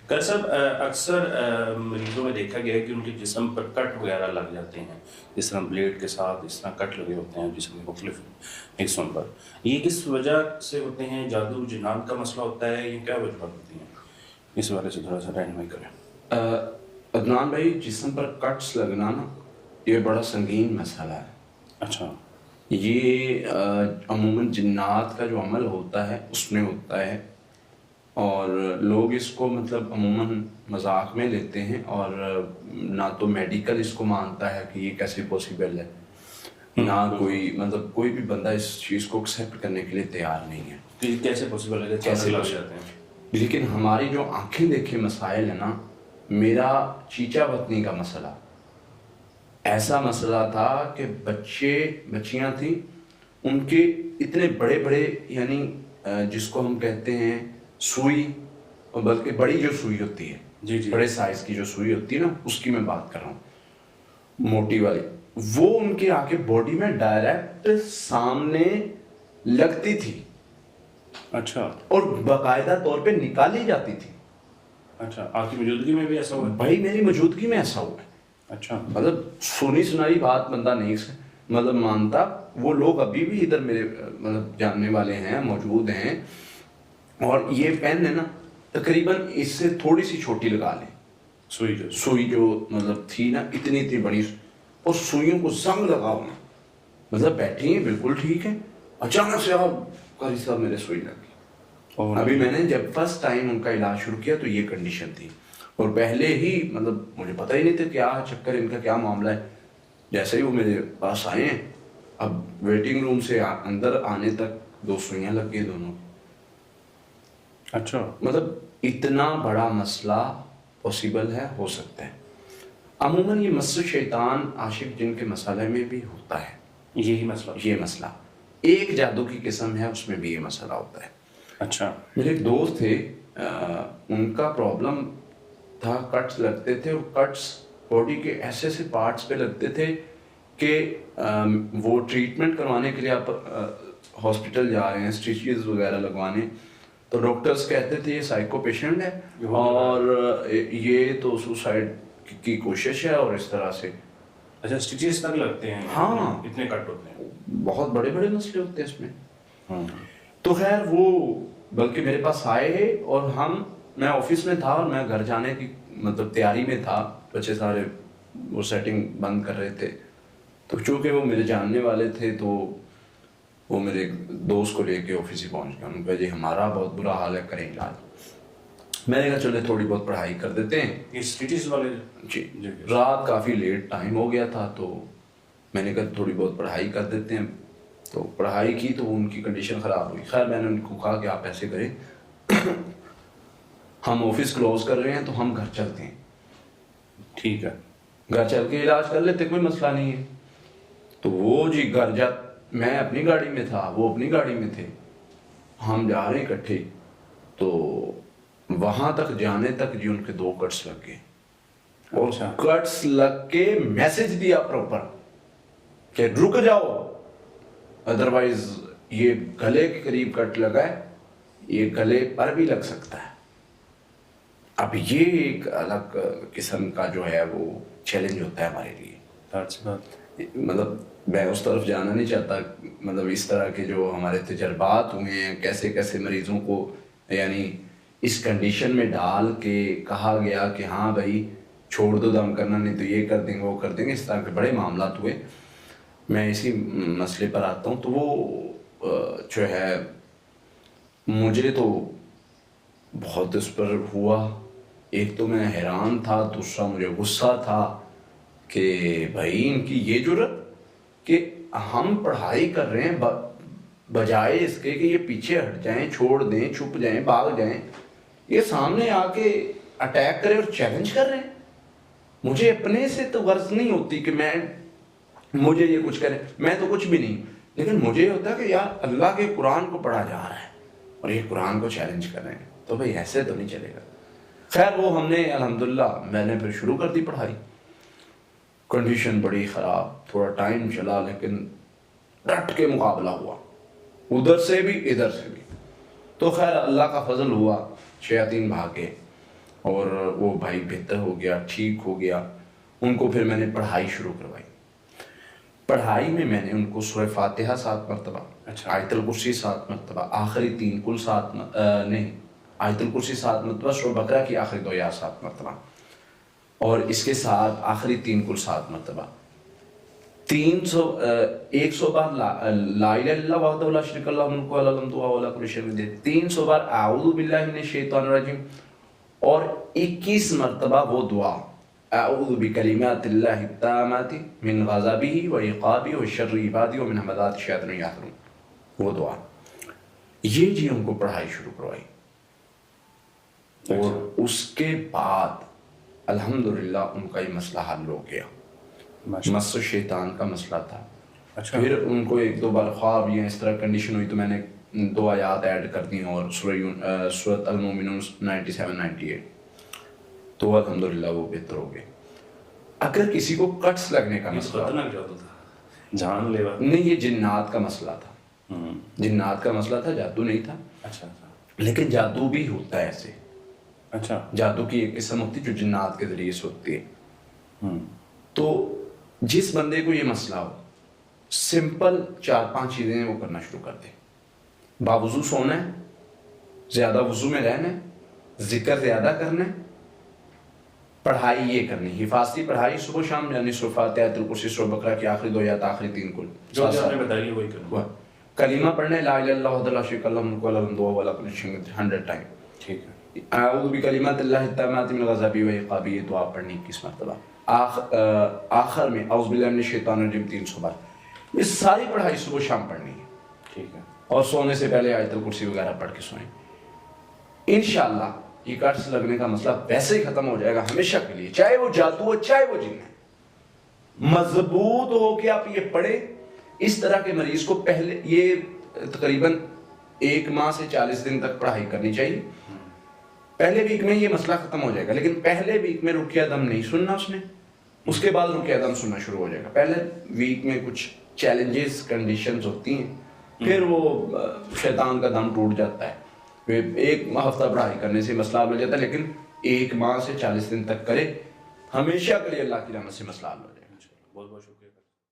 Doctor साहब, अक्सर मरीजों में देखा गया है कि उनके जिस्म पर कट वगैरह लग जाते हैं, जिस तरह ब्लेड के साथ इस तरह कट लगे होते हैं जिस्म के मुख्तलिफ हिस्सों पर। ये किस वजह से होते हैं? जादू जिन्नात का मसला होता है, ये क्या वजह होती हैं? इस बारे से थोड़ा सा रहनुमाई करें। अदनान भाई, जिस्म पर कट्स लगना ना, ये बड़ा संगीन मसला है। अच्छा। ये अमूमन जिन्नात का जो अमल होता है उसमें होता है, और लोग इसको मतलब अमूमन मजाक में लेते हैं, और ना तो मेडिकल इसको मानता है कि ये कैसे पॉसिबल है, ना कोई मतलब कोई भी बंदा इस चीज़ को एक्सेप्ट करने के लिए तैयार नहीं है तो ये कैसे पॉसिबल है? कैसे लग possible? जाते हैं? लेकिन हमारी जो आंखें देखे मसाइल है ना, मेरा चीचा वतनी का मसला ऐसा मसला था कि बच्चियां थी, उनके इतने बड़े बड़े, यानी जिसको हम कहते हैं सुई, और बल्कि बड़ी जो सुई होती है, जी जी। बड़े साइज की जो सुई होती है ना, उसकी मैं बात कर रहा हूँ, मोटी वाली, वो उनके आके बॉडी में डायरेक्ट सामने लगती थी। अच्छा। और बाकायदा तौर पे निकाली जाती थी। अच्छा, आपकी मौजूदगी में भी ऐसा हुआ है? भाई मेरी मौजूदगी में ऐसा हुआ है। अच्छा। मतलब सुनी सुनाई बात बंदा नहीं मतलब मानता। वो लोग अभी भी इधर मेरे मतलब जानने वाले हैं, मौजूद हैं। और ये पेन है ना, तकरीबन इससे थोड़ी सी छोटी लगा लें, सुई जो मतलब थी ना, इतनी बड़ी, और सुइयों को जंग लगाओ ना, मतलब बैठी है बिल्कुल ठीक है, अचानक से आप कारी साहब मेरे सुई लगी। अभी मैंने जब फर्स्ट टाइम उनका इलाज शुरू किया तो ये कंडीशन थी, और पहले ही मतलब मुझे पता ही नहीं था क्या चक्कर, इनका क्या मामला है। जैसे ही वो मेरे पास आए, अब वेटिंग रूम से अंदर आने तक 2 सुइयां लग गई दोनों। अच्छा। मतलब इतना बड़ा मसला पॉसिबल है, हो सकता है। अमूमन ये मस्स शैतान आशिक जिन के मसाले में भी होता है यही ये मसला। एक जादू की किस्म है, उसमें भी ये मसला होता है। अच्छा। मेरे एक दोस्त थे, उनका प्रॉब्लम था, कट्स लगते थे, और कट्स बॉडी के ऐसे ऐसे पार्ट्स पे लगते थे कि वो ट्रीटमेंट करवाने के लिए आप हॉस्पिटल जा रहे हैं, स्टिचेस वगैरह लगवाने, तो डॉक्टर्स कहते थे ये साइको पेशेंट है और ये तो सुसाइड की कोशिश है, और इस तरह से। अच्छा, स्टिचेस तक लगते हैं? हाँ, इतने कट होते हैं? बहुत बड़े बड़े मसले होते हैं इसमें। तो खैर वो बल्कि मेरे पास आए, और मैं ऑफिस में था और मैं घर जाने की मतलब तैयारी में था, बच्चे सारे वो सेटिंग बंद कर रहे थे। तो चूंकि वो मेरे जानने वाले थे, तो वो मेरे दोस्त को लेके ऑफिस ही पहुंच गया। उन्होंने कहा जी हमारा बहुत बुरा हाल है, करें इलाज। मैंने कहा चले थोड़ी बहुत पढ़ाई कर देते हैं। ये स्टिचेस वाले? जी। रात काफ़ी लेट टाइम हो गया था, तो मैंने कहा थोड़ी बहुत पढ़ाई कर देते हैं। तो पढ़ाई की तो उनकी कंडीशन ख़राब हुई। खैर मैंने उनको कहा कि आप ऐसे करें हम ऑफिस क्लोज कर रहे हैं, तो हम घर चलते हैं। ठीक है। घर चल के इलाज कर लेते, कोई मसला नहीं है। तो वो जी घर जा, मैं अपनी गाड़ी में था, वो अपनी गाड़ी में थे, हम जा रहे इकट्ठे। तो वहां तक जाने तक जी उनके 2 कट्स लग गए। और कट्स लग के मैसेज दिया प्रॉपर कि रुक जाओ, अदरवाइज ये गले के करीब कट लगा है, ये गले पर भी लग सकता है। अब ये एक अलग किस्म का जो है वो चैलेंज होता है हमारे लिए। मतलब मैं उस तरफ जाना नहीं चाहता, मतलब इस तरह के जो हमारे तजर्बात हुए हैं, कैसे कैसे मरीजों को यानी इस कंडीशन में डाल के कहा गया कि हाँ भाई छोड़ दो, दम करना नहीं तो ये कर देंगे वो कर देंगे, इस तरह के बड़े मामला हुए। मैं इसी मसले पर आता हूँ। तो वो जो है मुझे तो बहुत इस पर हुआ। एक तो मैं हैरान था, दूसरा मुझे गुस्सा था कि भाई इनकी ये जुर्रत कि हम पढ़ाई कर रहे हैं, बजाय इसके कि ये पीछे हट जाएं, छोड़ दें, छुप जाएं, भाग जाएं, ये सामने आके अटैक करें और चैलेंज कर रहे हैं। मुझे अपने से तो गर्ज नहीं होती कि मुझे ये कुछ करें, मैं तो कुछ भी नहीं, लेकिन मुझे होता है कि यार अल्लाह के कुरान को पढ़ा जा रहा है और ये कुरान को चैलेंज कर रहे हैं, तो भाई ऐसे तो नहीं चलेगा। खैर वो हमने अल्हम्दुलिल्लाह मैंने फिर शुरू कर दी पढ़ाई। कंडीशन बड़ी ख़राब, थोड़ा टाइम चला, लेकिन डट के मुकाबला हुआ, उधर से भी इधर से भी। तो खैर अल्लाह का फजल हुआ, शयातीन भागे। और वो भाई बेहतर हो गया, ठीक हो गया। उनको फिर मैंने पढ़ाई शुरू करवाई। पढ़ाई में मैंने उनको सूरह फातिहा 7 मरतबा, अच्छा। आयतुल कुर्सी 7 मरतबा, आखिरी 3 कुल 7 नहीं, आयतुल कुर्सी 7 मरतबा, सूरह बकरा की आखिरी 2 आयत 7 मरतबा, और इसके साथ आखिरी 3 कुल 7 मरतबा, 100 बार ला इलाहा इल्लल्लाह वहदहु ला शरीका लहु मुल्कु व लहुल हम्दु व हुवा अला कुल्लि शैइन कदीर, 300 बार अऊज़ु बिल्लाहि मिनश शैतानिर रजीम, और 21 मरतबा वो दुआ अऊज़ु बिकलिमातिल्लाहि ताम्माति मिन गज़बिही व इक़ाबिही व शर्रि इबादिही व मिन हमाज़ाति शैतानि यहज़ुरून, वो दुआ। ये जी उनको पढ़ाई शुरू करवाई। और उसके बाद अल्हम्दुलिल्लाह उनका ये मसला हल हो गया। मस शैतान का मसला था। अच्छा। फिर उनको 1-2 बार ख्वाब या इस तरह कंडीशन हुई तो मैंने 2 आयात ऐड कर दी और सूरत अल-मोमिनून 97-98, तो अल्हम्दुलिल्लाह वो बेहतर हो गए। अगर किसी को कट्स लगने का मसला, खतरनाक जादू था, जानलेवा। नहीं, ये जिन्नात का मसला था, जिन्नात का मसला था, जादू नहीं था। अच्छा। लेकिन जादू भी होता है ऐसे। अच्छा। जादू की एक किस्म होती है जो जिन्नात के जरिए से होती है। तो जिस बंदे को ये मसला हो, सिंपल 4-5 चीजें वो करना शुरू कर दे। बावुज़ू सोना है, ज्यादा वुजू में रहना है, जिक्र ज्यादा करना है, पढ़ाई ये करनी, हिफाजती पढ़ाई सुबह शाम, यानी सूरह फातिहा, आयतुल कुर्सी, सूरह बकरा की आखिरी 2 आयत, आखिरी 3 कुल, जो आपने बताई वही करना। कलीमा पढ़ना है, ला इलाहा इल्लल्लाह वहदहु ला शरीका लहु मुल्कु व लहुल हम्दु व हुवा अला कुल्लि शैइन कदीर 100 टाइम। ठीक है। अऊज़ु बिकलिमातिल्लाहि ताम्माति मिन गज़बिही व इक़ाबिही, ये दुआ पढ़नी 21 मरतबा। आखिर में औज़ु बिल्लाहि मिनश शैतानिर रजीम 300 बार। ये सारी पढ़ाई सुबह शाम पढ़नी है। ठीक है। और सोने से पहले आयतुल कुर्सी वगैरह पढ़ के सोएं। इंशाअल्लाह ये कट्स लगने का मसला वैसे ही खत्म हो जाएगा हमेशा के लिए, चाहे वो जादू हो चाहे वो जिन्न है। मजबूत हो के आप ये पढ़े। इस तरह के मरीज को पहले ये तकरीबन 1 माह से 40 दिन तक पढ़ाई करनी चाहिए। पहले वीक में ये मसला खत्म हो जाएगा, लेकिन पहले वीक में रुकिया दम नहीं सुनना उसने, उसके बाद रुकिया दम सुनना शुरू हो जाएगा। पहले वीक में कुछ चैलेंजेस कंडीशंस होती हैं, फिर वो शैतान का दम टूट जाता है। फिर 1 हफ्ता पढ़ाई करने से मसला हल हो जाता है, लेकिन 1 माह से 40 दिन तक करे, हमेशा के लिए अल्लाह की रहमत से मसला हल हो जाएगा। बहुत बहुत शुक्रिया।